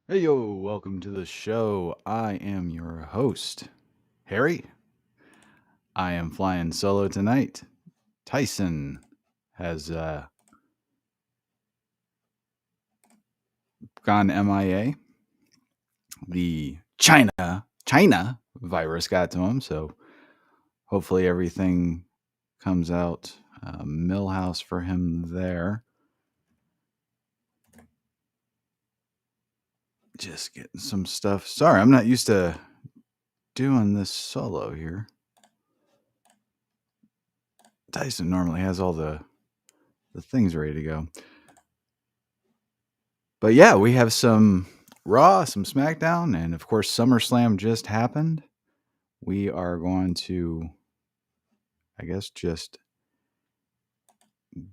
Hey yo, welcome to the show. I am your host, Harry. I am flying solo tonight. Tyson has gone MIA. The China virus got to him, so hopefully everything comes out millhouse for him there. Just getting some stuff. Sorry, I'm not used to doing this solo here. Tyson normally has all the things ready to go. But yeah, we have some Raw, some SmackDown, and of course, SummerSlam just happened. We are going to, I guess, just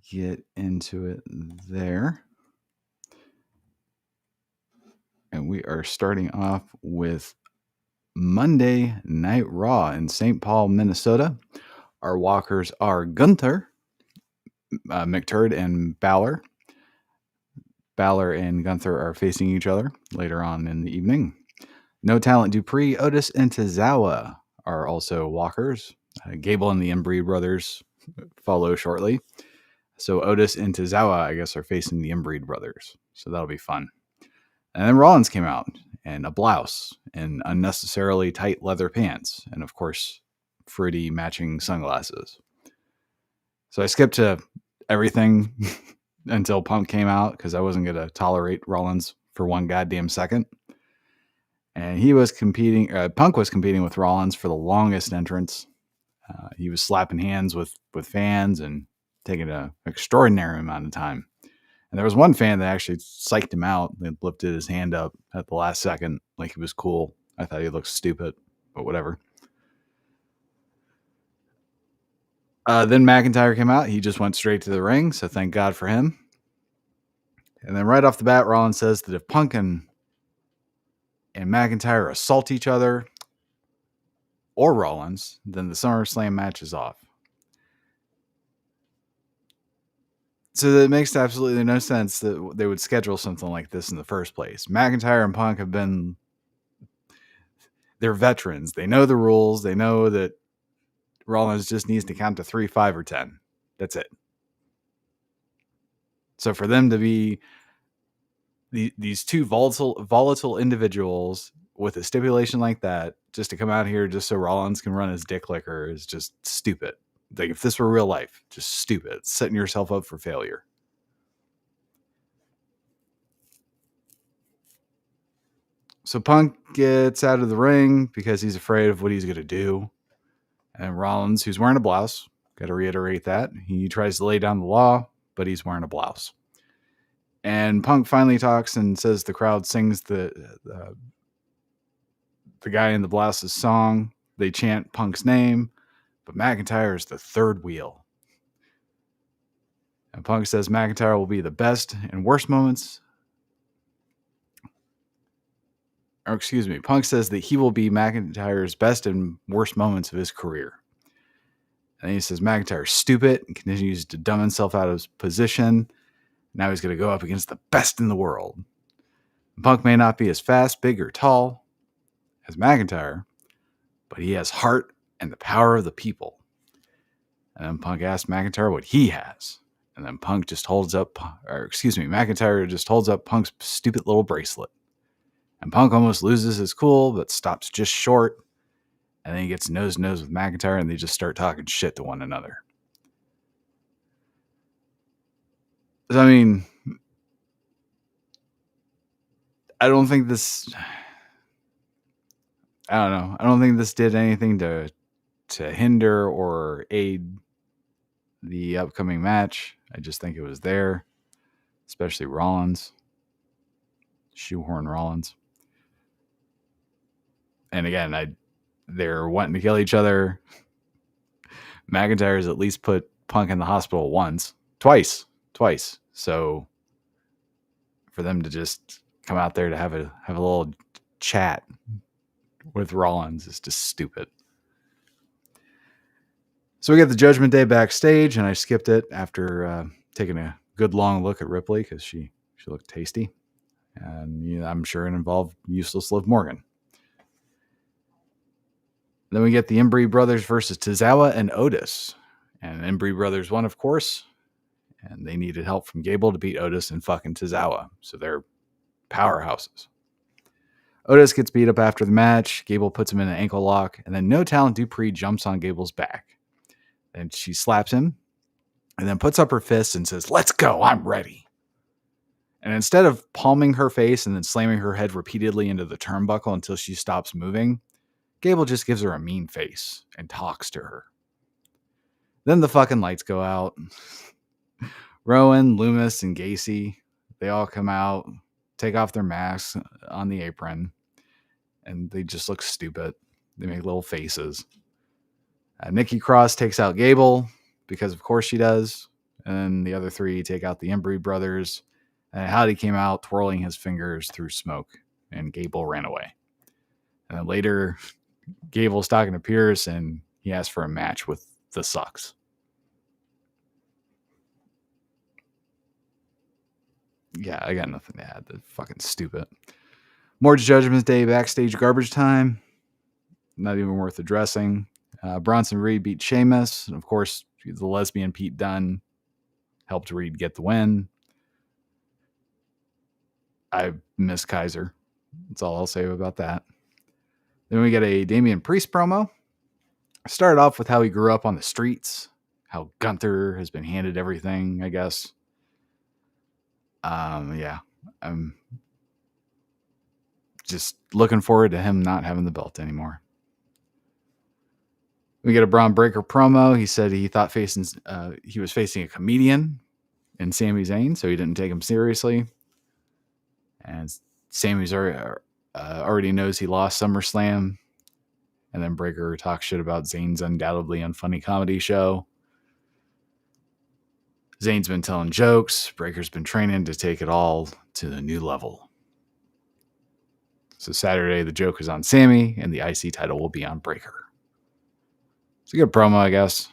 get into it there. And we are starting off with Monday Night Raw in St. Paul, Minnesota. Our walkers are Gunther, McTurd, and Balor. Balor and Gunther are facing each other later on in the evening. No Talent Dupree, Otis, and Tozawa are also walkers. Gable and the Inbreed brothers follow shortly. So Otis and Tozawa, I guess, are facing the Inbreed brothers. So that'll be fun. And then Rollins came out in a blouse and unnecessarily tight leather pants. And of course, fruity matching sunglasses. So I skipped to everything until Punk came out because I wasn't going to tolerate Rollins for one goddamn second. And he was competing, Punk was competing with Rollins for the longest entrance. He was slapping hands with fans and taking an extraordinary amount of time. And there was one fan that actually psyched him out. They lifted his hand up at the last second like he was cool. I thought he looked stupid, but whatever. Then McIntyre came out. He just went straight to the ring, so thank God for him. And then right off the bat, Rollins says that if Punk and McIntyre assault each other or Rollins, then the SummerSlam match is off. So that makes absolutely no sense that they would schedule something like this in the first place. McIntyre and Punk have been, they're veterans. They know the rules. They know that Rollins just needs to count to 3, 5, or 10. That's it. So for them to be these two volatile individuals with a stipulation like that, just to come out here just so Rollins can run his dick licker is just stupid. Like if this were real life, just stupid. Setting yourself up for failure. So Punk gets out of the ring because he's afraid of what he's going to do. And Rollins, who's wearing a blouse, got to reiterate that, he tries to lay down the law, but he's wearing a blouse. And Punk finally talks and says the crowd sings the guy in the blouse's song. They chant Punk's name, but McIntyre is the third wheel. And Punk says McIntyre will be the best and worst moments. Or excuse me, Punk says that he will be McIntyre's best and worst moments of his career. And he says McIntyre's stupid and continues to dumb himself out of his position. Now he's going to go up against the best in the world. Punk may not be as fast, big, or tall as McIntyre, but he has heart and the power of the people. And then Punk asks McIntyre what he has. And then Punk just holds up, McIntyre just holds up Punk's stupid little bracelet. And Punk almost loses his cool, but stops just short. And then he gets nose to nose with McIntyre, and they just start talking shit to one another. So, I mean, I don't think this did anything to hinder or aid the upcoming match. I just think it was there, especially Rollins. Shoehorn Rollins. And again, they're wanting to kill each other. McIntyre's at least put Punk in the hospital twice. So for them to just come out there to have a little chat with Rollins is just stupid. So we get the Judgment Day backstage, and I skipped it after taking a good long look at Ripley because she looked tasty. And I'm sure it involved useless Liv Morgan. Then we get the Embry brothers versus Tozawa and Otis. And Embry brothers won, of course. And they needed help from Gable to beat Otis and fucking Tozawa. So they're powerhouses. Otis gets beat up after the match. Gable puts him in an ankle lock. And then No Talent Dupree jumps on Gable's back. And she slaps him. And then puts up her fist and says, "Let's go, I'm ready." And instead of palming her face and then slamming her head repeatedly into the turnbuckle until she stops moving, Gable just gives her a mean face and talks to her. Then the fucking lights go out. Rowan, Loomis, and Gacy, they all come out, take off their masks on the apron, and they just look stupid. They make little faces. Nikki Cross takes out Gable, because of course she does. And then the other three take out the Embry brothers. And Howdy came out twirling his fingers through smoke, and Gable ran away. And then later, Gable's talking to Pierce, and he asked for a match with the Sucks. Yeah, I got nothing to add. They're fucking stupid. More Judgment Day backstage garbage time. Not even worth addressing. Bronson Reed beat Sheamus. And of course, the lesbian Pete Dunne helped Reed get the win. I miss Kaiser. That's all I'll say about that. Then we get a Damian Priest promo. Started off with how he grew up on the streets, how Gunther has been handed everything, I guess. Yeah, I'm just looking forward to him not having the belt anymore. We get a Braun Breaker promo. He said he thought he was facing a comedian in Sami Zayn, so he didn't take him seriously. And Sami's already knows he lost SummerSlam. And then Breaker talks shit about Zayn's undoubtedly unfunny comedy show. Zayn's been telling jokes. Breaker's been training to take it all to the new level. So Saturday, the joke is on Sami, and the IC title will be on Breaker. It's a good promo, I guess.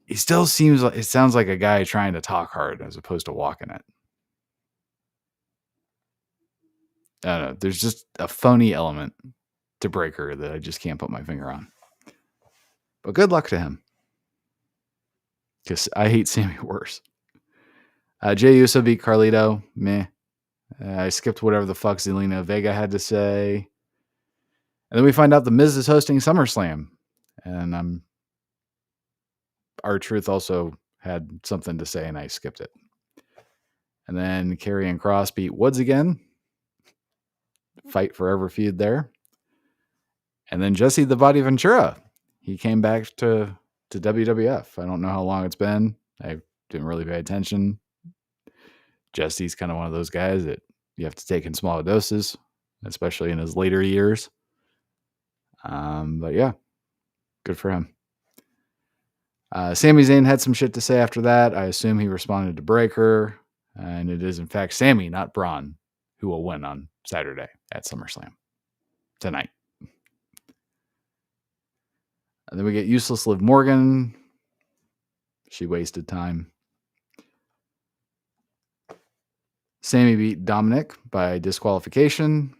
He still seems like, it sounds like a guy trying to talk hard as opposed to walking it. I don't know. There's just a phony element to Breaker that I just can't put my finger on. But good luck to him. Because I hate Sami worse. Jey Uso beat Carlito. Meh. I skipped whatever the fuck Zelina Vega had to say. And then we find out the Miz is hosting SummerSlam. And R-Truth also had something to say, and I skipped it. And then Karrion Kross beat Woods again. Fight forever feud there. And then Jesse the Body Ventura. He came back to WWF. I don't know how long it's been. I didn't really pay attention. Jesse's kind of one of those guys that you have to take in small doses, especially in his later years. But yeah, good for him. Sami Zayn had some shit to say after that. I assume he responded to Breaker. And it is, in fact, Sami, not Braun, who will win on Saturday at SummerSlam tonight. And then we get useless Liv Morgan. She wasted time. Sami beat Dominic by disqualification.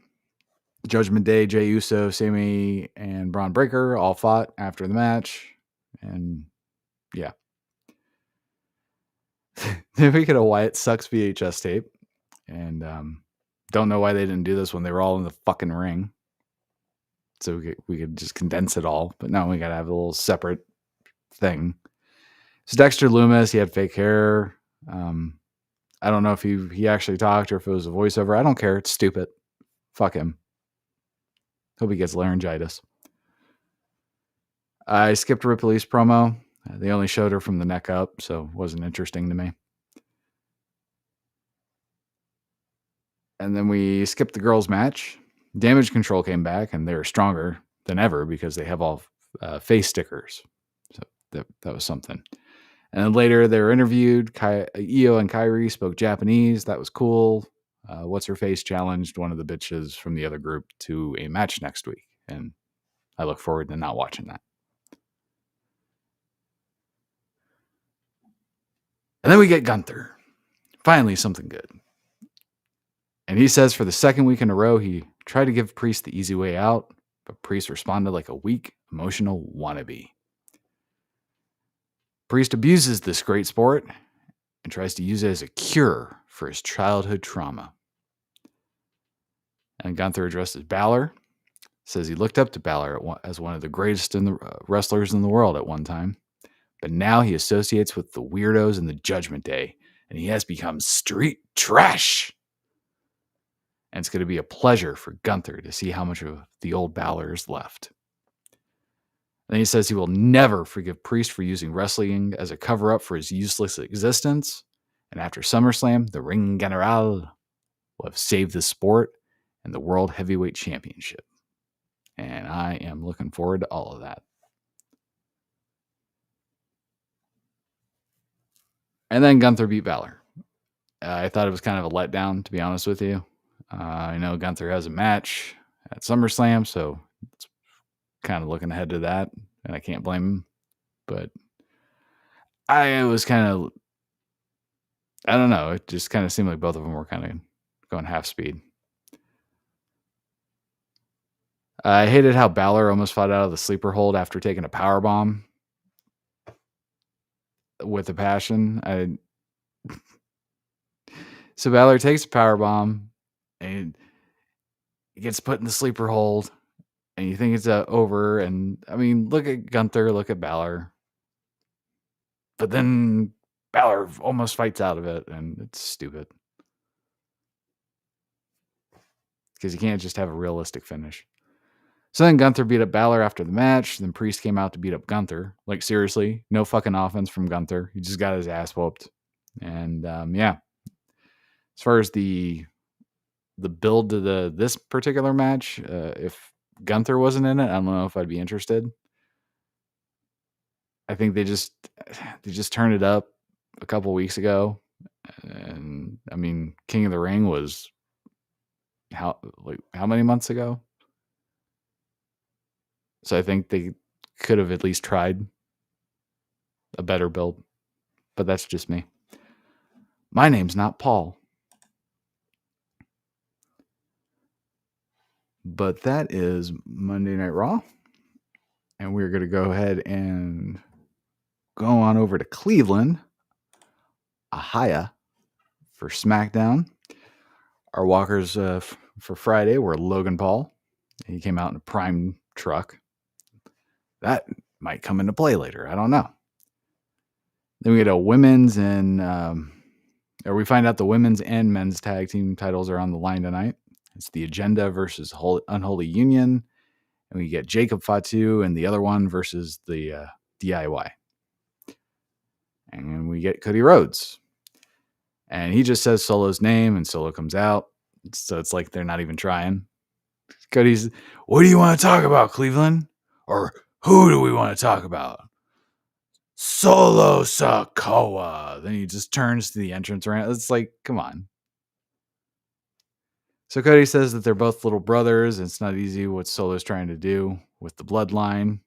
Judgment Day, Jey Uso, Sami, and Braun Breaker all fought after the match. And yeah. Then we get a Wyatt Sucks VHS tape. And don't know why they didn't do this when they were all in the fucking ring. So we could just condense it all. But no, we got to have a little separate thing. So Dexter Lumis, he had fake hair. I don't know if he actually talked or if it was a voiceover. I don't care. It's stupid. Fuck him. Hope he gets laryngitis. I skipped Ripley's promo. They only showed her from the neck up, so it wasn't interesting to me. And then we skipped the girls' match. Damage Control came back, and they're stronger than ever because they have all face stickers. So that was something. And then later they were interviewed. Io and Kairi spoke Japanese. That was cool. What's Her Face challenged one of the bitches from the other group to a match next week. And I look forward to not watching that. And then we get Gunther. Finally, something good. And he says for the second week in a row, he tried to give Priest the easy way out, but Priest responded like a weak, emotional wannabe. Priest abuses this great sport and tries to use it as a cure for his childhood trauma. And Gunther addresses Balor, says he looked up to Balor as one of the greatest wrestlers in the world at one time, but now he associates with the weirdos in the Judgment Day, and he has become street trash. And it's going to be a pleasure for Gunther to see how much of the old Balor is left. Then he says he will never forgive Priest for using wrestling as a cover-up for his useless existence. And after SummerSlam, the Ring General will have saved the sport and the World Heavyweight Championship. And I am looking forward to all of that. And then Gunther beat Balor. I thought it was kind of a letdown, to be honest with you. I know Gunther has a match at SummerSlam, so it's kind of looking ahead to that, and I can't blame him. But I was kind of, I don't know, it just kind of seemed like both of them were kind of going half speed. I hated how Balor almost fought out of the sleeper hold after taking a powerbomb with a passion. So Balor takes a powerbomb and he gets put in the sleeper hold, and you think it's over. And I mean, look at Gunther, look at Balor. But then Balor almost fights out of it, and it's stupid. Because you can't just have a realistic finish. So then Gunther beat up Balor after the match. Then Priest came out to beat up Gunther. Like, seriously, no fucking offense from Gunther. He just got his ass whooped. And, yeah. As far as the build to this particular match, if Gunther wasn't in it, I don't know if I'd be interested. I think they just turned it up a couple weeks ago. And, I mean, King of the Ring was how many months ago? So I think they could have at least tried a better build. But that's just me. My name's not Paul. But that is Monday Night Raw. And we're going to go ahead and go on over to Cleveland, Ohio, for SmackDown. Our walkers for Friday were Logan Paul. He came out in a prime truck. That might come into play later. I don't know. Then we get a women's and, or we find out the women's and men's tag team titles are on the line tonight. It's the Agenda versus Unholy Union. And we get Jacob Fatu and the other one versus the DIY. And we get Cody Rhodes. And he just says Solo's name and Solo comes out. So it's like they're not even trying. Cody's, what do you want to talk about, Cleveland? Or who do we want to talk about? Solo Sikoa. Then he just turns to the entrance ramp. It's like, come on. So Cody says that they're both little brothers. And it's not easy what Solo's trying to do with the bloodline.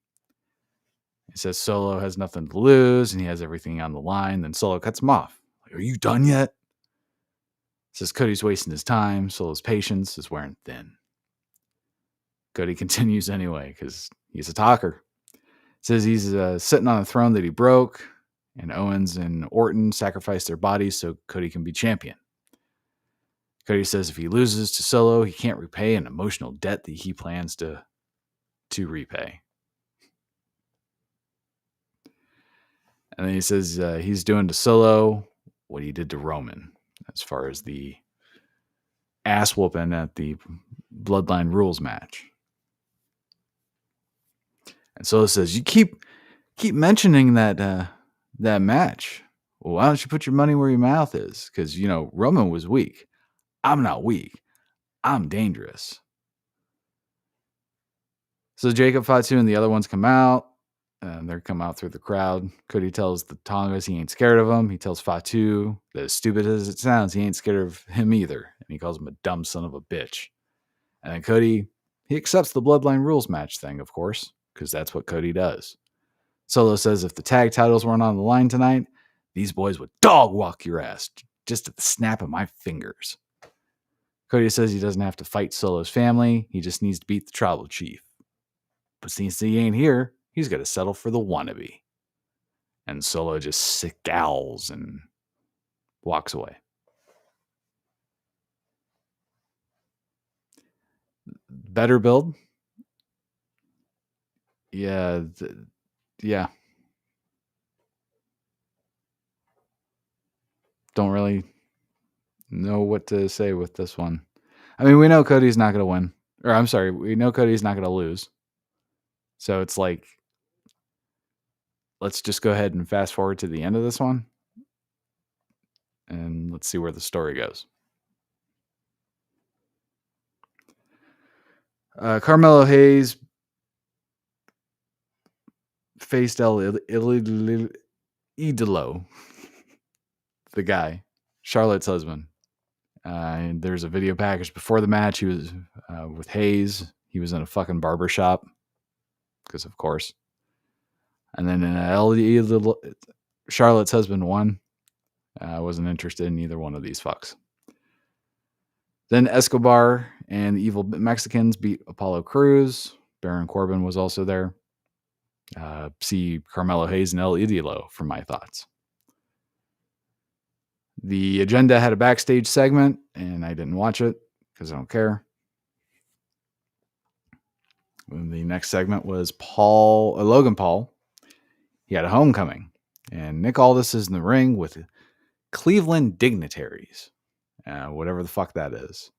He says Solo has nothing to lose and he has everything on the line. Then Solo cuts him off. Like, are you done yet? Says Cody's wasting his time. Solo's patience is wearing thin. Cody continues anyway because he's a talker. Says he's sitting on a throne that he broke, and Owens and Orton sacrificed their bodies so Cody can be champion. Cody says if he loses to Solo, he can't repay an emotional debt that he plans to repay. And then he says he's doing to Solo what he did to Roman as far as the ass whooping at the Bloodline Rules match. And Solo says, you keep mentioning that match. Well, why don't you put your money where your mouth is? Because, Roman was weak. I'm not weak. I'm dangerous. So Jacob Fatu and the other ones come out. And they come out through the crowd. Cody tells the Tongas he ain't scared of him. He tells Fatu that as stupid as it sounds, he ain't scared of him either. And he calls him a dumb son of a bitch. And then Cody, he accepts the Bloodline Rules match thing, of course, because that's what Cody does. Solo says if the tag titles weren't on the line tonight, These boys would dog walk your ass just at the snap of my fingers. Cody says he doesn't have to fight Solo's family. He just needs to beat the tribal chief. But since he ain't here, he's got to settle for the wannabe. And Solo just scowls and walks away. Better build? Yeah. Yeah. Don't really know what to say with this one. I mean, we know Cody's not going to win. Or I'm sorry, we know Cody's not going to lose. So it's like, let's just go ahead and fast forward to the end of this one. And let's see where the story goes. Carmelo Hayes faced El Idolo, the guy, Charlotte's husband. And there's a video package before the match. He was with Hayes. He was in a fucking barber shop, because of course. And then Charlotte's husband won. I wasn't interested in either one of these fucks. Then Escobar and the Evil Mexicans beat Apollo Crews. Baron Corbin was also there. See Carmelo Hayes and El Idolo for my thoughts. The agenda had a backstage segment, and I didn't watch it because I don't care. The next segment was Logan Paul. He had a homecoming, and Nick Aldis is in the ring with Cleveland dignitaries, whatever the fuck that is.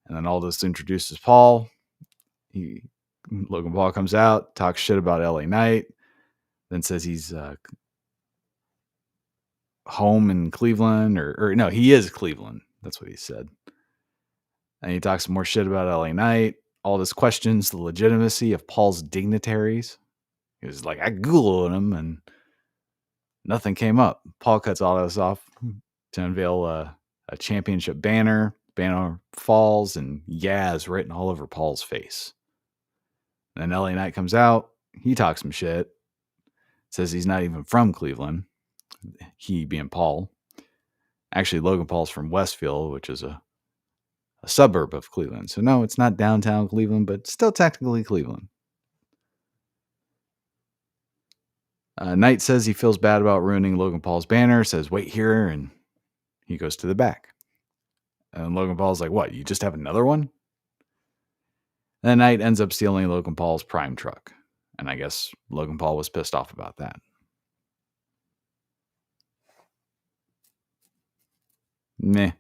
And then Aldis introduces Paul. Logan Paul comes out, talks shit about LA Knight, then says he's home in Cleveland, or no, he is Cleveland. That's what he said. And he talks more shit about LA Knight. Aldis questions the legitimacy of Paul's dignitaries. He was like, I Googled him and nothing came up. Paul cuts Aldis off to unveil a championship banner. Banner falls and Yaz written all over Paul's face. Then LA Knight comes out. He talks some shit. Says he's not even from Cleveland. He being Paul. Actually, Logan Paul's from Westfield, which is a suburb of Cleveland. So no, it's not downtown Cleveland, but still technically Cleveland. Knight says he feels bad about ruining Logan Paul's banner. Says, wait here. And he goes to the back. And Logan Paul's like, what? You just have another one? And then Knight ends up stealing Logan Paul's prime truck. And I guess Logan Paul was pissed off about that. Meh.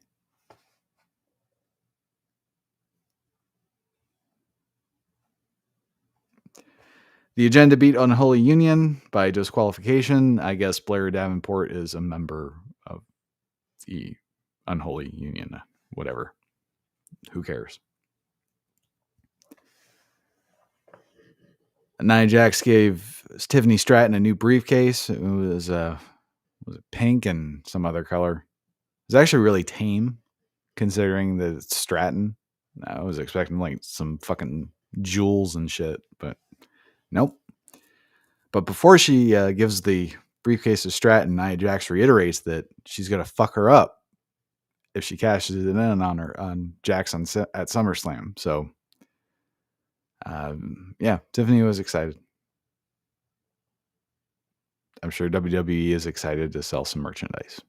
The agenda beat Unholy Union by disqualification. I guess Blair Davenport is a member of the Unholy Union. Whatever. Who cares? Nia Jax gave Tiffany Stratton a new briefcase. It was it pink and some other color. It was actually really tame, considering that it's Stratton. I was expecting like some fucking jewels and shit, but nope. But before she gives the briefcase to Stratton, Nia Jax reiterates that she's gonna fuck her up if she cashes it in on Jax at SummerSlam. So, yeah, Tiffany was excited. I'm sure WWE is excited to sell some merchandise.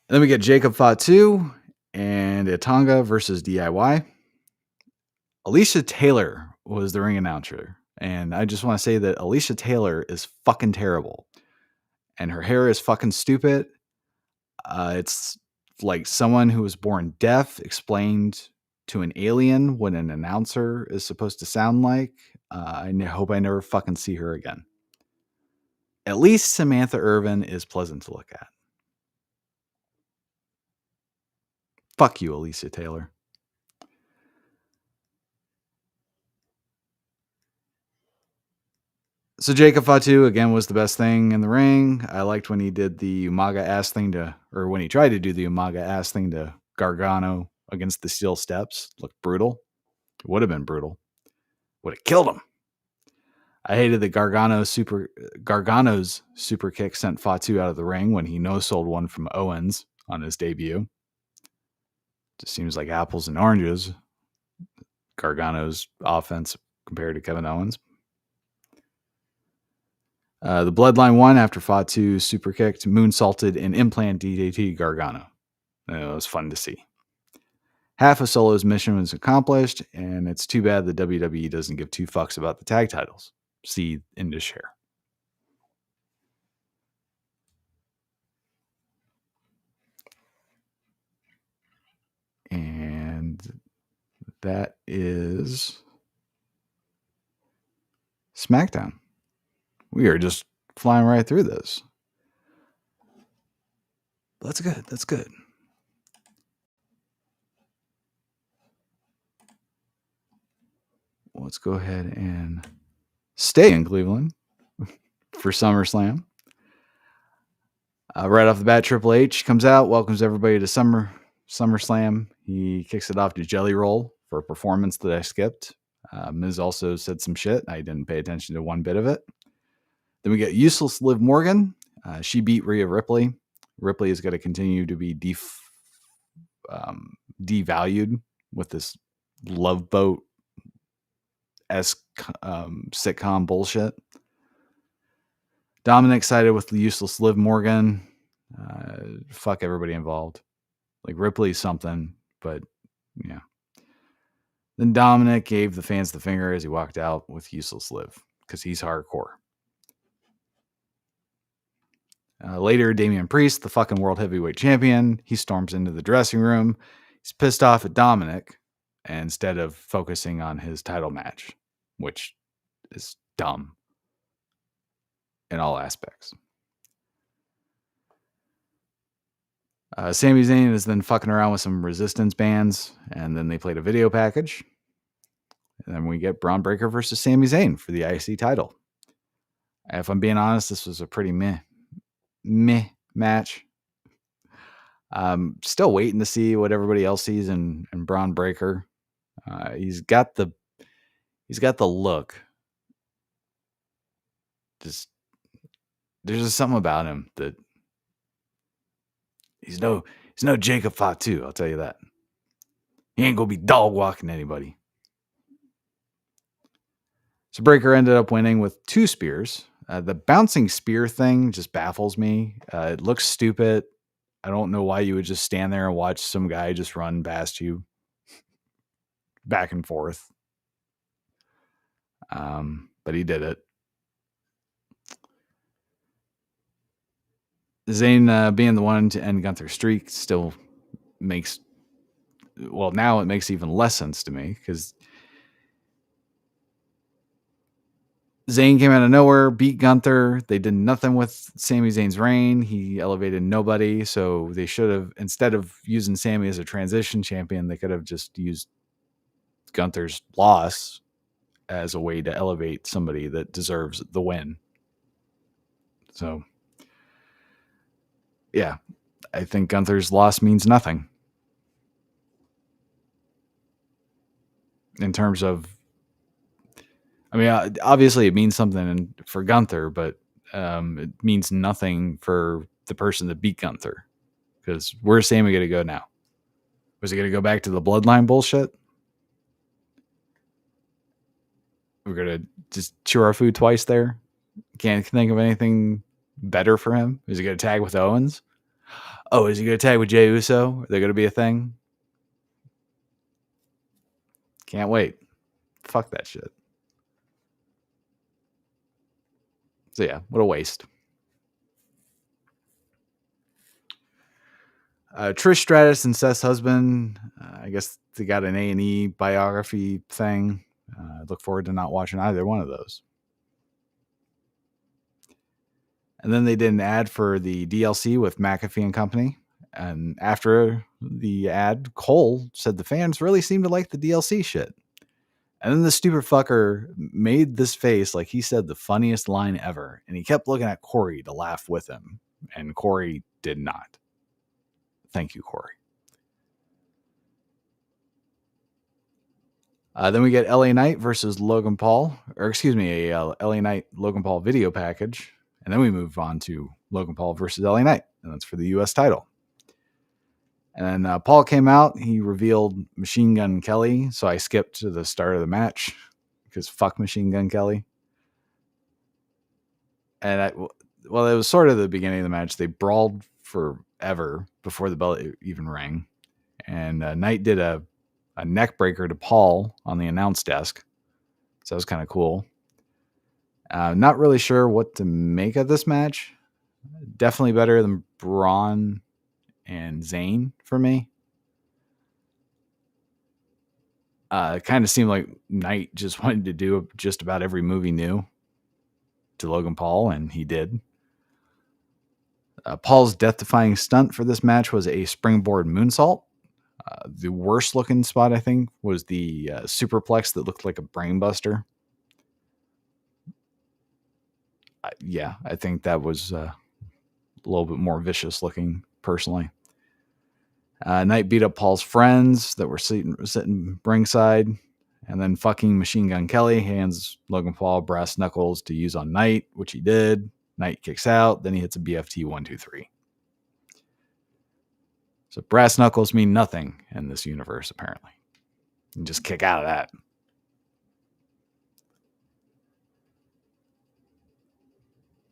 Then we get Jacob Fatu and Atanga versus DIY. Alicia Taylor was the ring announcer. And I just want to say that Alicia Taylor is fucking terrible. And her hair is fucking stupid. It's like someone who was born deaf explained to an alien what an announcer is supposed to sound like. I hope I never fucking see her again. At least Samantha Irvin is pleasant to look at. Fuck you, Alicia Taylor. So Jacob Fatu, again, was the best thing in the ring. I liked when he did the Umaga ass thing when he tried to do the Umaga ass thing to Gargano against the steel steps. Looked brutal. It would have been brutal. Would have killed him. I hated that Gargano's super kick sent Fatu out of the ring when he no-sold one from Owens on his debut. Just seems like apples and oranges. Gargano's offense compared to Kevin Owens. The Bloodline won after Fatu super kicked, moonsaulted, and implant DDT Gargano. It was fun to see. Half of Solo's mission was accomplished, and it's too bad the WWE doesn't give two fucks about the tag titles. See in to share. And that is SmackDown. We are just flying right through this. That's good. That's good. Let's go ahead and stay in Cleveland for SummerSlam. Right off the bat, Triple H comes out, welcomes everybody to SummerSlam. He kicks it off to Jelly Roll for a performance that I skipped. Miz also said some shit. I didn't pay attention to one bit of it. Then we get Useless Liv Morgan. She beat Rhea Ripley. Ripley is going to continue to be devalued with this Love Boat esque sitcom bullshit. Dominic sided with the Useless Liv Morgan. Fuck everybody involved. Like Ripley's something, but yeah. Then Dominic gave the fans the finger as he walked out with Useless Liv because he's hardcore. Later, Damian Priest, the fucking World Heavyweight Champion, he storms into the dressing room. He's pissed off at Dominic instead of focusing on his title match, which is dumb in all aspects. Sami Zayn is then fucking around with some resistance bands, and then they played a video package. And then we get Braun Breaker versus Sami Zayn for the IC title. If I'm being honest, this was a pretty meh match. Still waiting to see what everybody else sees in Braun Breaker. He's got the look. Just there's just something about him that he's no Jacob Fatu, I'll tell you that. He ain't gonna be dog walking anybody. So Breaker ended up winning with 2 spears. The bouncing spear thing just baffles me. It looks stupid. I don't know why you would just stand there and watch some guy just run past you back and forth. But he did it. Zayn being the one to end Gunther's streak still makes... Well, now it makes even less sense to me because Zayn came out of nowhere, beat Gunther. They did nothing with Sami Zayn's reign. He elevated nobody. So they should have, instead of using Sami as a transition champion, they could have just used Gunther's loss as a way to elevate somebody that deserves the win. So, yeah, I think Gunther's loss means nothing in terms of, I mean, obviously it means something for Gunther, but it means nothing for the person that beat Gunther. Because where's Sami going to go now? Was he going to go back to the bloodline bullshit? We're going to just chew our food twice there? Can't think of anything better for him? Is he going to tag with Owens? Oh, is he going to tag with Jey Uso? Are they going to be a thing? Can't wait. Fuck that shit. So yeah, what a waste. Trish Stratus and Seth's husband, I guess they got an A&E biography thing. I look forward to not watching either one of those. And then they did an ad for the DLC with McAfee and company. And after the ad, Cole said the fans really seem to like the DLC shit. And then the stupid fucker made this face like he said the funniest line ever. And he kept looking at Corey to laugh with him. And Corey did not. Thank you, Corey. Then we get LA Knight versus Logan Paul, or excuse me, a LA Knight Logan Paul video package. And then we move on to Logan Paul versus LA Knight, and that's for the U.S. title. And then Paul came out. He revealed Machine Gun Kelly. So I skipped to the start of the match because fuck Machine Gun Kelly. And well, it was sort of the beginning of the match. They brawled forever before the bell even rang. And Knight did a neck breaker to Paul on the announce desk. So that was kind of cool. Not really sure what to make of this match. Definitely better than Braun and Zayn for me. It kind of seemed like Knight just wanted to do just about every move he knew to Logan Paul, and he did. Paul's death-defying stunt for this match was a springboard moonsault. The worst-looking spot, I think, was the superplex that looked like a brainbuster. Yeah, I think that was a little bit more vicious-looking, personally. Knight beat up Paul's friends that were sitting ringside. And then fucking Machine Gun Kelly hands Logan Paul brass knuckles to use on Knight, which he did. Knight kicks out. Then he hits a BFT 1, 2, 3. So brass knuckles mean nothing in this universe, apparently. You can just kick out of that.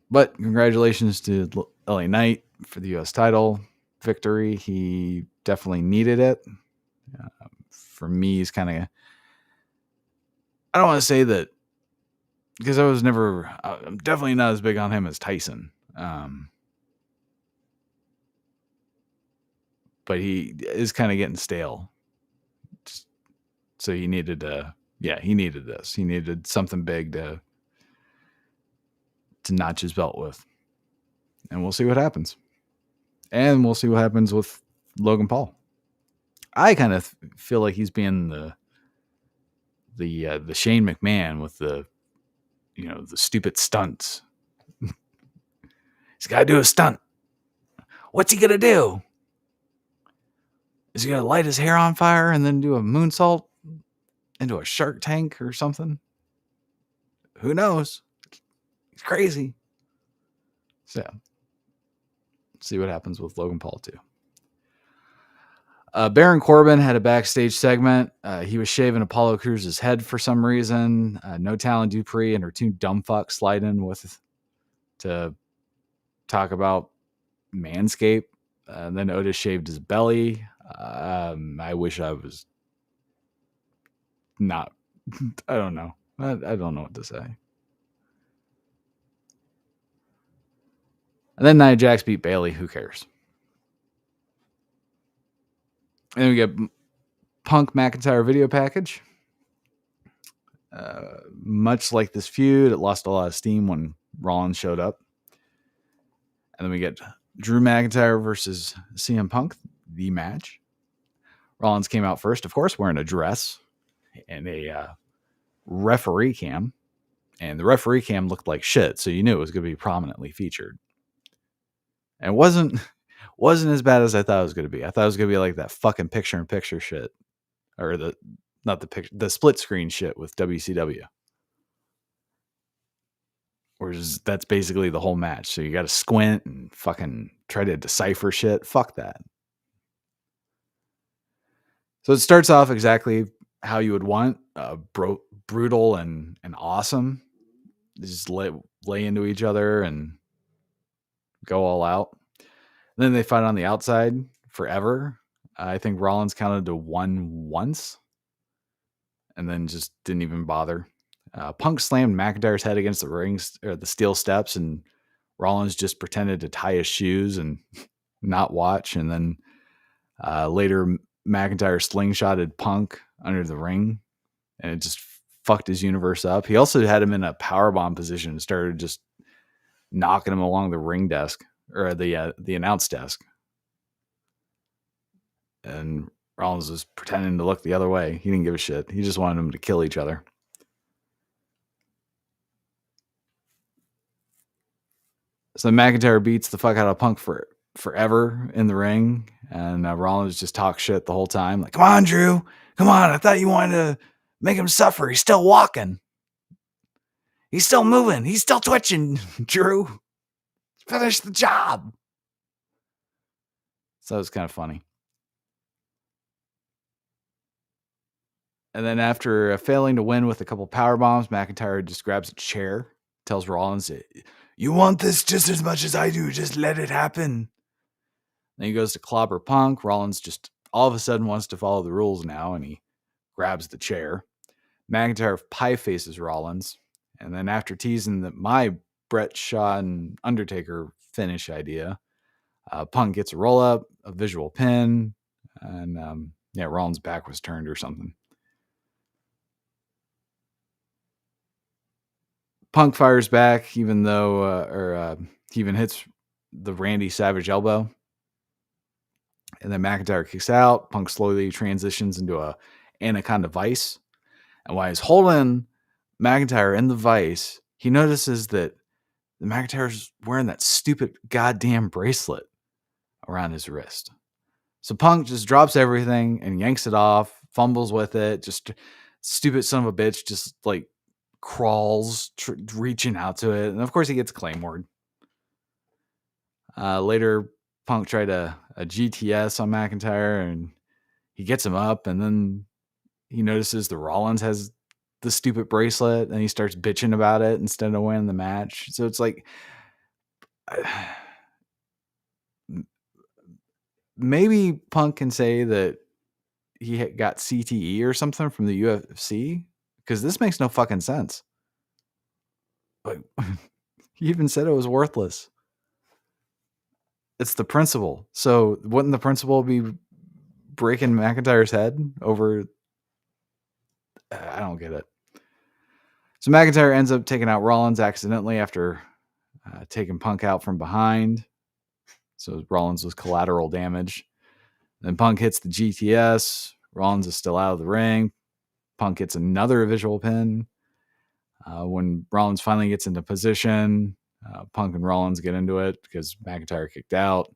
But congratulations to LA Knight for the U.S. title victory. He definitely needed it. For me, he's kind of... I don't want to say that because I'm definitely not as big on him as Tyson. But he is kind of getting stale. So he needed he needed this. He needed something big to notch his belt with. And we'll see what happens. And we'll see what happens with Logan Paul. I kind of feel like he's being the Shane McMahon with the stupid stunts. He's got to do a stunt. What's he going to do? Is he going to light his hair on fire and then do a moonsault into a shark tank or something? Who knows? He's crazy. So, let's see what happens with Logan Paul too. Baron Corbin had a backstage segment. He was shaving Apollo Crews' head for some reason. No Talent Dupree and her two dumb fucks slide in to talk about Manscaped. And then Otis shaved his belly. I wish I was not. I don't know. I don't know what to say. And then Nia Jax beat Bayley. Who cares? And then we get Punk McIntyre video package. Much like this feud, it lost a lot of steam when Rollins showed up. And then we get Drew McIntyre versus CM Punk, the match. Rollins came out first, of course, wearing a dress and a referee cam. And the referee cam looked like shit, so you knew it was going to be prominently featured. And it wasn't as bad as I thought it was going to be. I thought it was going to be like that fucking picture-in-picture shit. Or the split screen shit with WCW. Whereas that's basically the whole match. So you got to squint and fucking try to decipher shit. Fuck that. So it starts off exactly how you would want. Brutal and awesome. They just lay into each other and go all out. And then they fight on the outside forever. I think Rollins counted to 1 once. And then just didn't even bother. Punk slammed McIntyre's head against the rings or the steel steps, and Rollins just pretended to tie his shoes and not watch. And then later, McIntyre slingshotted Punk under the ring, and it just fucked his universe up. He also had him in a powerbomb position and started just knocking him along the ring desk or the announce desk. And Rollins was pretending to look the other way. He didn't give a shit. He just wanted them to kill each other. So McIntyre beats the fuck out of Punk forever in the ring. And Rollins just talks shit the whole time. Like, come on, Drew. Come on. I thought you wanted to Make him suffer. He's still walking. He's still moving. He's still twitching, Drew. Finish the job. So it's kind of funny. And then after failing to win with a couple power bombs, McIntyre just grabs a chair, tells Rollins, "You want this just as much as I do. Just let it happen." Then he goes to clobber Punk. Rollins just all of a sudden wants to follow the rules now, and he grabs the chair. McIntyre pie faces Rollins. And then after teasing that my Brett Shaw and Undertaker finish idea, Punk gets a roll up, a visual pin, and Rollins' back was turned or something. Punk fires back, even though, he even hits the Randy Savage elbow. And then McIntyre kicks out. Punk slowly transitions into a Anaconda Vice. And while he's holding McIntyre in the Vice, he notices that the McIntyre's wearing that stupid goddamn bracelet around his wrist. So Punk just drops everything and yanks it off, fumbles with it. Just stupid son of a bitch, just like crawls, reaching out to it. And of course, he gets Claymored. Later, Punk tried a GTS on McIntyre and he gets him up. And then he notices the Rollins has the stupid bracelet and he starts bitching about it instead of winning the match. So it's like, maybe Punk can say that he got CTE or something from the UFC, because this makes no fucking sense. Like, he even said it was worthless. It's the principle. So wouldn't the principle be breaking McIntyre's head over? I don't get it. So McIntyre ends up taking out Rollins accidentally after taking Punk out from behind. So Rollins was collateral damage. Then Punk hits the GTS. Rollins is still out of the ring. Punk hits another visual pin. When Rollins finally gets into position, Punk and Rollins get into it because McIntyre kicked out.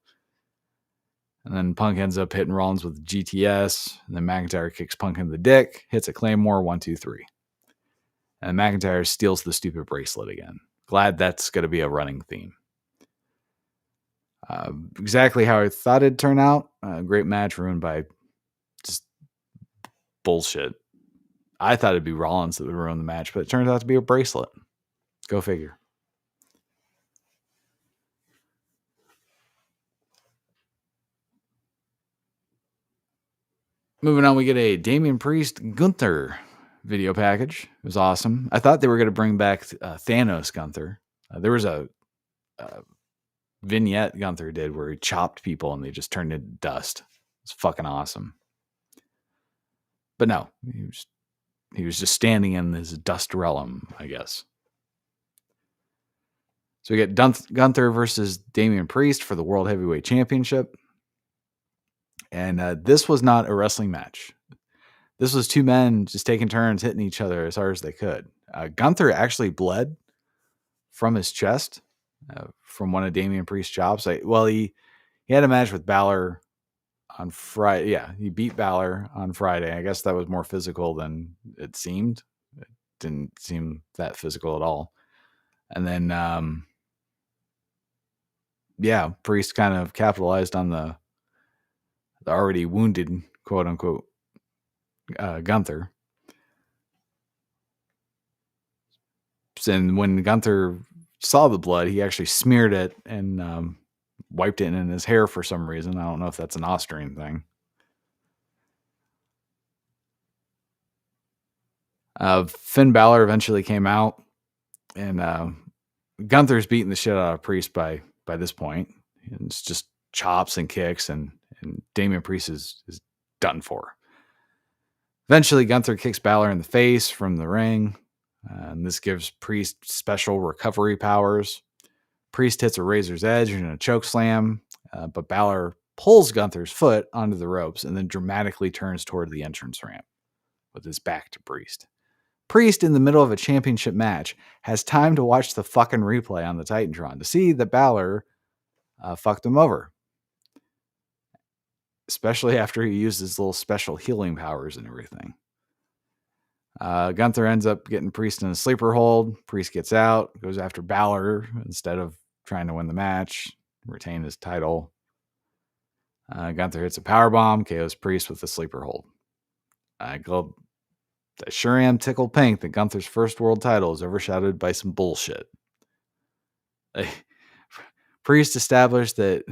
And then Punk ends up hitting Rollins with GTS. And then McIntyre kicks Punk in the dick, hits a Claymore, 1, 2, 3. And McIntyre steals the stupid bracelet again. Glad that's going to be a running theme. Exactly how I thought it'd turn out. Great match ruined by just bullshit. I thought it'd be Rollins that would ruin the match, but it turns out to be a bracelet. Go figure. Moving on, we get a Damian Priest Gunther video package. It was awesome. I thought they were going to bring back Thanos Gunther. There was a vignette Gunther did where he chopped people and they just turned into dust. It's fucking awesome. But no, he was just standing in this dust realm, I guess. So we get Gunther versus Damian Priest for the World Heavyweight Championship. And this was not a wrestling match. This was two men just taking turns hitting each other as hard as they could. Gunther actually bled from his chest from one of Damian Priest's chops. He had a match with Balor on Friday. Yeah, he beat Balor on Friday. I guess that was more physical than it seemed. It didn't seem that physical at all. And then, Priest kind of capitalized on the already wounded, quote unquote, Gunther. And when Gunther saw the blood, he actually smeared it and wiped it in his hair for some reason. I don't know if that's an Austrian thing. Finn Balor eventually came out, and Gunther's beating the shit out of Priest by this point. It's just chops and kicks, and Damian Priest is done for. Eventually, Gunther kicks Balor in the face from the ring, and this gives Priest special recovery powers. Priest hits a razor's edge and a choke slam, but Balor pulls Gunther's foot onto the ropes and then dramatically turns toward the entrance ramp with his back to Priest. Priest, in the middle of a championship match, has time to watch the fucking replay on the Titantron to see that Balor fucked him over. Especially after he used his little special healing powers and everything. Gunther ends up getting Priest in a sleeper hold. Priest gets out, goes after Balor instead of trying to win the match, retain his title. Gunther hits a powerbomb, KOs Priest with a sleeper hold. I sure am tickled pink that Gunther's first world title is overshadowed by some bullshit. Priest established that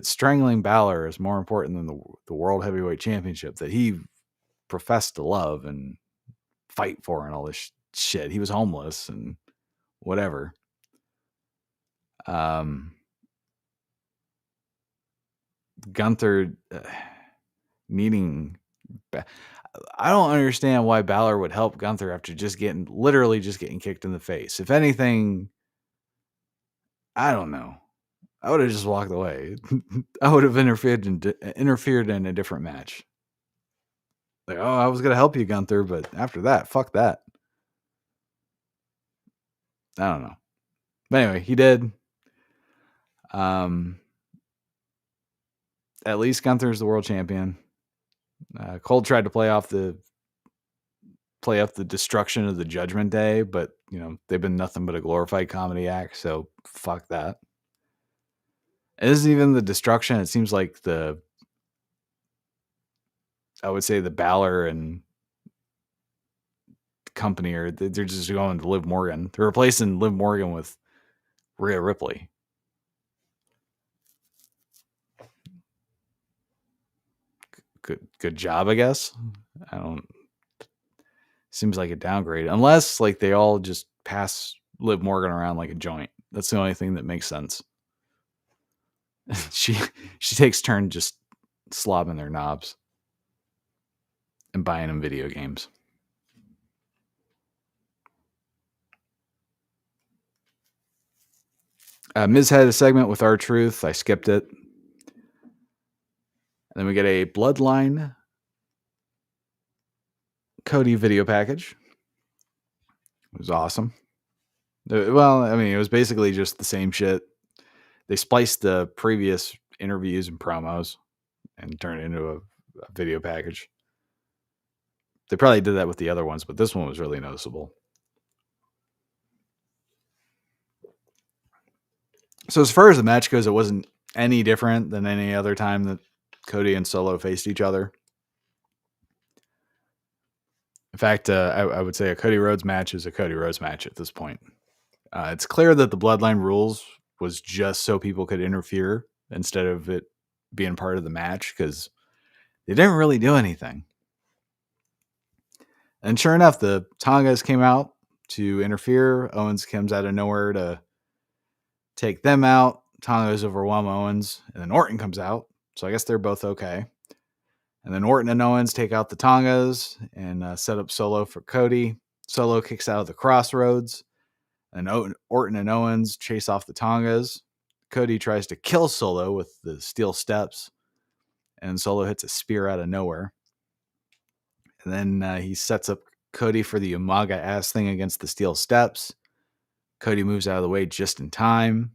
strangling Balor is more important than the World Heavyweight Championship that he professed to love and fight for and all this shit. He was homeless and whatever. Gunther needing... I don't understand why Balor would help Gunther after literally just getting kicked in the face. If anything, I don't know. I would have just walked away. I would have interfered in a different match. Like, oh, I was going to help you, Gunther, but after that, fuck that. I don't know. But anyway, he did. At least Gunther's the world champion. Cole tried to play up the destruction of the Judgment Day, but they've been nothing but a glorified comedy act, so fuck that. It isn't even the destruction. It seems like I would say the Balor and company they're just going to Liv Morgan. They're replacing Liv Morgan with Rhea Ripley. Good job, I guess. Seems like a downgrade, unless like they all just pass Liv Morgan around like a joint. That's the only thing that makes sense. she takes turn just slobbing their knobs and buying them video games. Miz had a segment with R-Truth. I skipped it. And then we get a Bloodline Cody video package. It was awesome. Well, I mean, it was basically just the same shit. They spliced the previous interviews and promos and turned it into a video package. They probably did that with the other ones, but this one was really noticeable. So as far as the match goes, it wasn't any different than any other time that Cody and Solo faced each other. In fact, I would say a Cody Rhodes match is a Cody Rhodes match at this point. It's clear that the Bloodline rules was just so people could interfere instead of it being part of the match, because they didn't really do anything. And sure enough, the Tongas came out to interfere. Owens comes out of nowhere to take them out. Tongas overwhelm Owens, and then Orton comes out. So I guess they're both okay. And then Orton and Owens take out the Tongas and set up Solo for Cody. Solo kicks out of the Crossroads. And Orton and Owens chase off the Tongas. Cody tries to kill Solo with the steel steps. And Solo hits a spear out of nowhere. And then he sets up Cody for the Umaga ass thing against the steel steps. Cody moves out of the way just in time.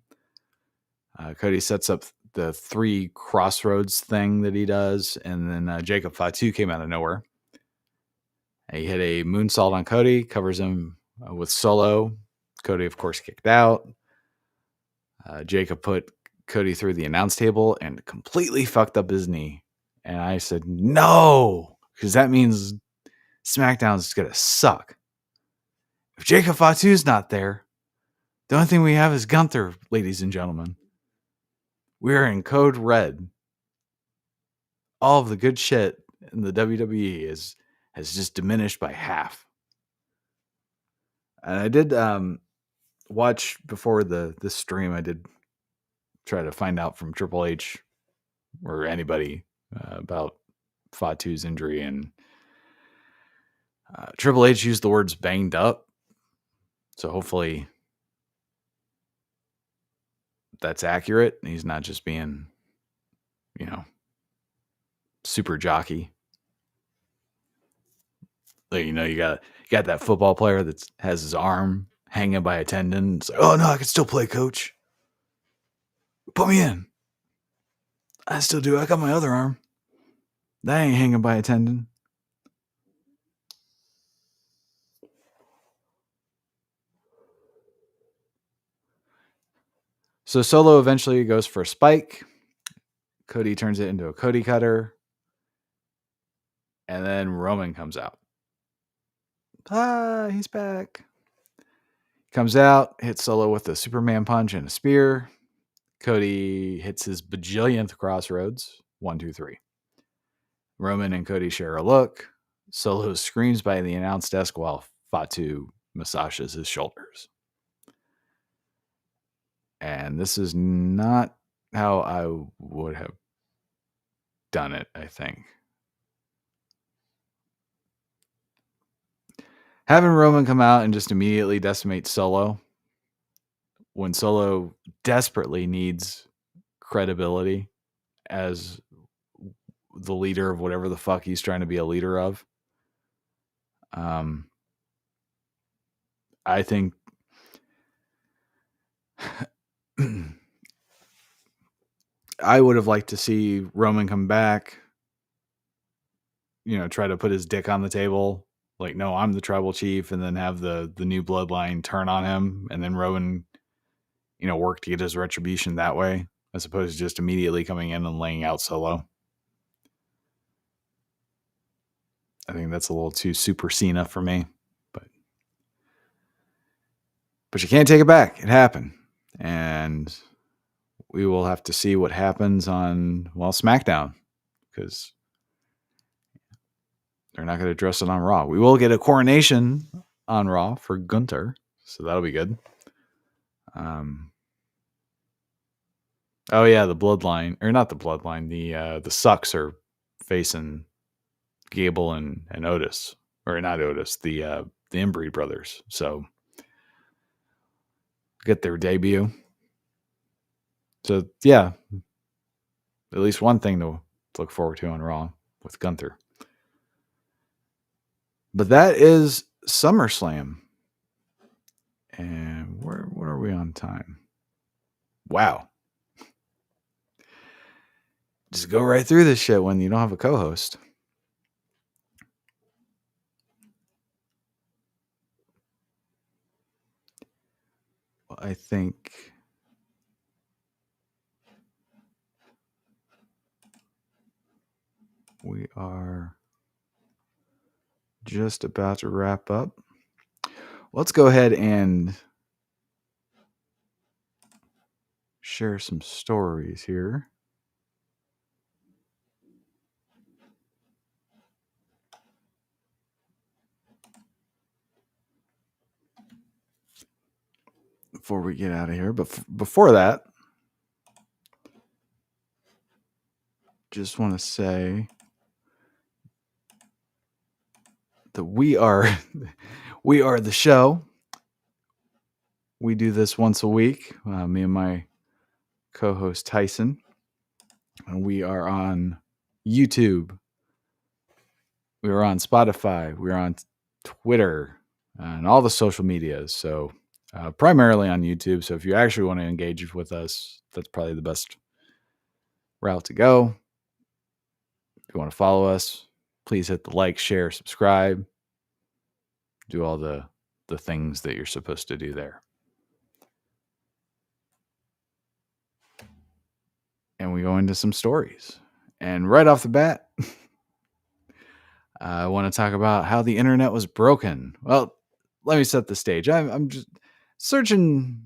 Cody sets up the 3 crossroads thing that he does. And then Jacob Fatu came out of nowhere. He hit a moonsault on Cody, covers him with Solo. Cody, of course, kicked out. Jacob put Cody through the announce table and completely fucked up his knee. And I said, no, because that means SmackDown's going to suck. If Jacob Fatu's not there, the only thing we have is Gunther, ladies and gentlemen. We're in code red. All of the good shit in the WWE has just diminished by half. And I did watch before this stream. I did try to find out from Triple H or anybody about Fatu's injury, and Triple H used the words banged up. So hopefully that's accurate. He's not just being, super jockey. Like, you got that football player that has his arm hanging by a tendon. It's like, oh no, I can still play, coach. Put me in. I still do. I got my other arm. That ain't hanging by a tendon. So Solo eventually goes for a spike. Cody turns it into a Cody cutter. And then Roman comes out. He's back. Comes out, hits Solo with a Superman punch and a spear. Cody hits his bajillionth crossroads. 1, 2, 3. Roman and Cody share a look. Solo screams by the announce desk while Fatu massages his shoulders. And this is not how I would have done it, I think. Having Roman come out and just immediately decimate Solo when Solo desperately needs credibility as the leader of whatever the fuck he's trying to be a leader of. I think I would have liked to see Roman come back, try to put his dick on the table. Like, no, I'm the tribal chief, and then have the new bloodline turn on him, and then Roman, work to get his retribution that way, as opposed to just immediately coming in and laying out Solo. I think that's a little too Super Cena for me, but you can't take it back. It happened, and we will have to see what happens on SmackDown, because they're not going to address it on Raw. We will get a coronation on Raw for Gunther, so that'll be good. Oh yeah, the bloodline, or not the bloodline, the Sucks are facing Gable and Otis, or not Otis, the Inbreed brothers. So get their debut. So yeah, at least one thing to look forward to on Raw with Gunther. But that is SummerSlam. And what are we on time? Wow. Just go right through this shit when you don't have a co-host. Well, I think we are just about to wrap up. Let's go ahead and share some stories here. Before we get out of here. But before that, just want to say that we are the show. We do this once a week, me and my co-host Tyson. And we are on YouTube. We are on Spotify. We are on Twitter and all the social medias. So primarily on YouTube. So if you actually want to engage with us, that's probably the best route to go. If you want to follow us, please hit the like, share, subscribe. Do all the things that you're supposed to do there. And we go into some stories. And right off the bat, I want to talk about how the internet was broken. Well, let me set the stage. I'm just searching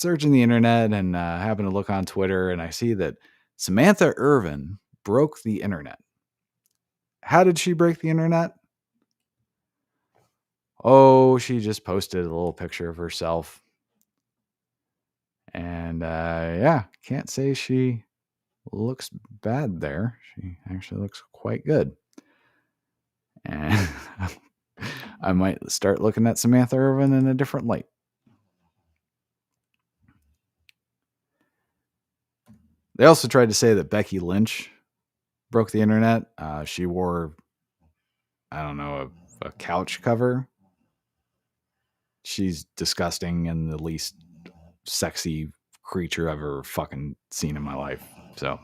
the internet and happen to look on Twitter, and I see that Samantha Irvin broke the internet. How did she break the internet? Oh, she just posted a little picture of herself. And can't say she looks bad there. She actually looks quite good. And I might start looking at Samantha Irvin in a different light. They also tried to say that Becky Lynch broke the internet. She wore, I don't know, a couch cover. She's disgusting and the least sexy creature I've ever fucking seen in my life. So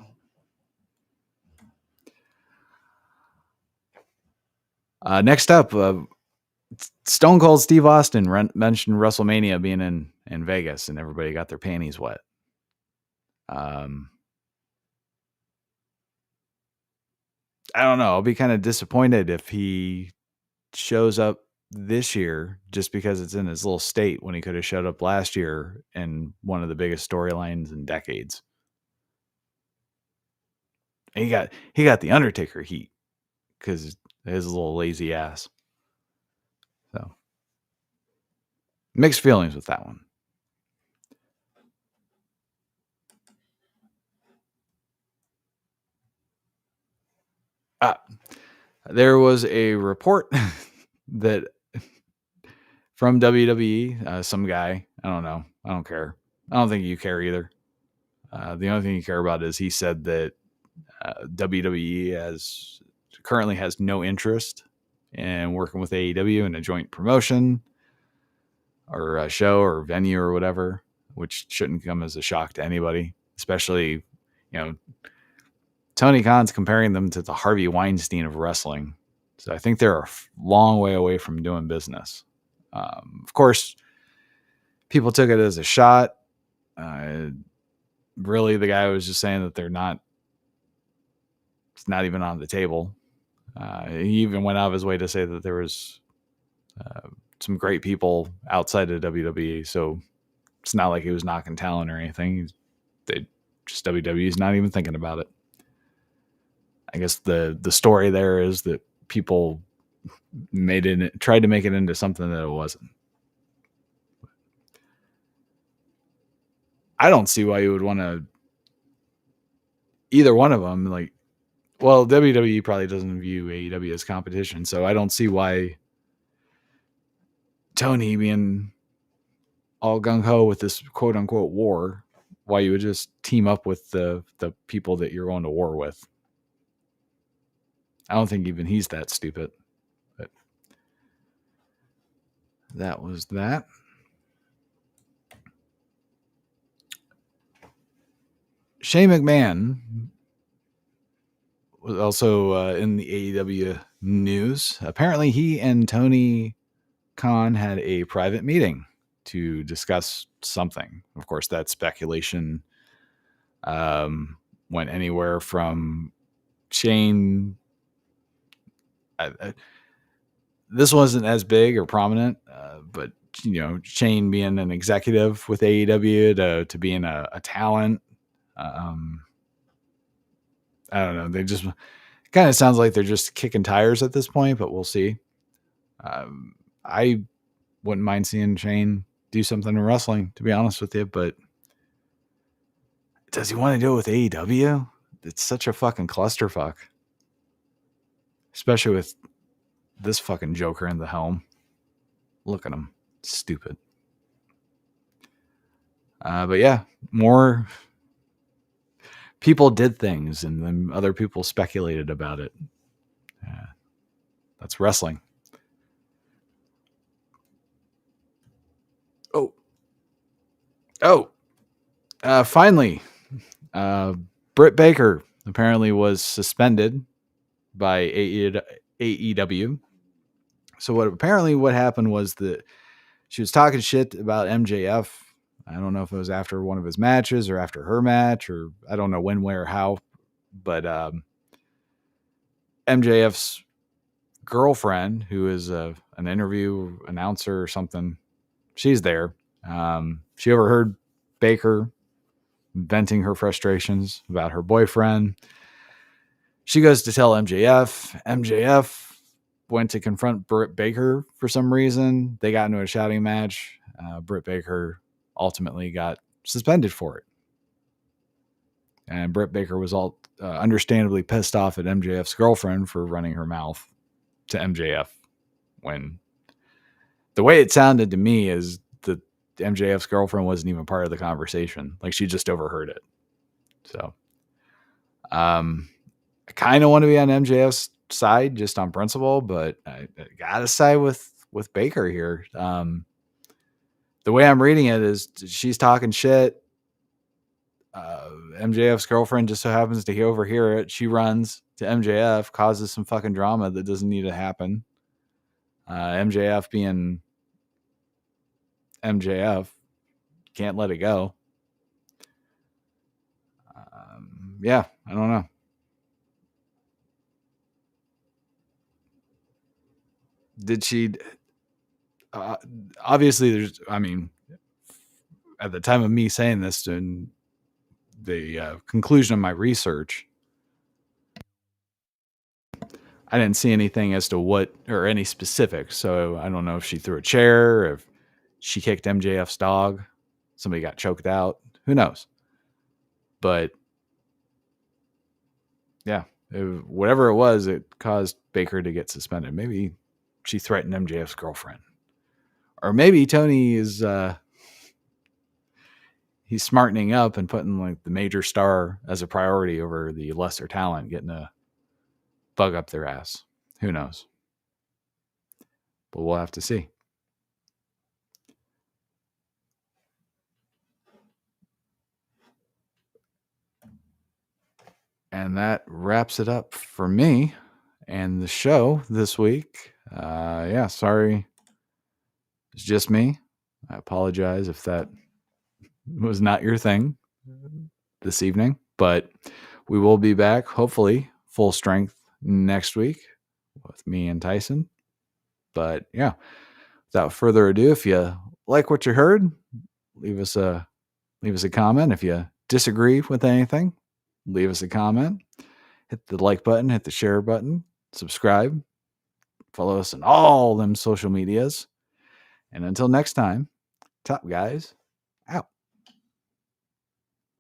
next up, Stone Cold Steve Austin mentioned WrestleMania being in in Vegas, and everybody got their panties wet. I don't know. I'll be kind of disappointed if he shows up this year just because it's in his little state when he could have showed up last year in one of the biggest storylines in decades. And he got the Undertaker heat because his little lazy ass. So mixed feelings with that one. There was a report that from WWE, some guy, I don't know, I don't care. I don't think you care either. The only thing you care about is he said that WWE currently has no interest in working with AEW in a joint promotion or a show or venue or whatever, which shouldn't come as a shock to anybody, especially, Tony Khan's comparing them to the Harvey Weinstein of wrestling. So I think they're a long way away from doing business. Of course, people took it as a shot. Really, the guy was just saying that it's not even on the table. He even went out of his way to say that there was some great people outside of WWE. So it's not like he was knocking talent or anything. WWE's not even thinking about it. I guess the story there is that people tried to make it into something that it wasn't. I don't see why you would want to either one of them. Like, well, WWE probably doesn't view AEW as competition, so I don't see why Tony being all gung ho with this quote unquote war, why you would just team up with the people that you're going to war with. I don't think even he's that stupid. But that was that. Shane McMahon was also in the AEW news. Apparently, he and Tony Khan had a private meeting to discuss something. Of course, that speculation went anywhere from Shane. This wasn't as big or prominent, but Shane being an executive with AEW to being a talent. I don't know. They just kind of sounds like they're just kicking tires at this point, but we'll see. I wouldn't mind seeing Shane do something in wrestling, to be honest with you, but does he want to do it with AEW? It's such a fucking clusterfuck. Especially with this fucking Joker in the helm. Look at him. Stupid. But yeah, more people did things and then other people speculated about it. That's wrestling. Finally, Britt Baker apparently was suspended by AEW. So what happened was that she was talking shit about MJF. I don't know if it was after one of his matches or after her match, or I don't know when, where, or how, but MJF's girlfriend, who is an interview announcer or something, she's there. She overheard Baker venting her frustrations about her boyfriend. She goes to tell MJF. MJF went to confront Britt Baker for some reason. They got into a shouting match. Britt Baker ultimately got suspended for it. And Britt Baker was understandably pissed off at MJF's girlfriend for running her mouth to MJF, when the way it sounded to me is that MJF's girlfriend wasn't even part of the conversation. Like, she just overheard it. So, I kind of want to be on MJF's side just on principle, but I gotta side with Baker here. The way I'm reading it is she's talking shit. MJF's girlfriend just so happens to overhear it. She runs to MJF, causes some fucking drama that doesn't need to happen. MJF being MJF can't let it go. Yeah, I don't know. Did she? Obviously, there's. I mean, at the time of me saying this, and the conclusion of my research, I didn't see anything as to what or any specifics. So I don't know if she threw a chair, if she kicked MJF's dog, somebody got choked out. Who knows? But yeah, whatever it was, it caused Baker to get suspended. Maybe she threatened MJF's girlfriend, or maybe Tony is he's smartening up and putting like the major star as a priority over the lesser talent, getting a bug up their ass. Who knows? But we'll have to see. And that wraps it up for me and the show this week. Yeah, sorry. It's just me. I apologize if that was not your thing this evening, but we will be back, hopefully, full strength next week with me and Tyson. But yeah, without further ado, if you like what you heard, leave us a comment. If you disagree with anything, leave us a comment. Hit the like button, hit the share button, subscribe, follow us on all them social medias. And until next time, top guys.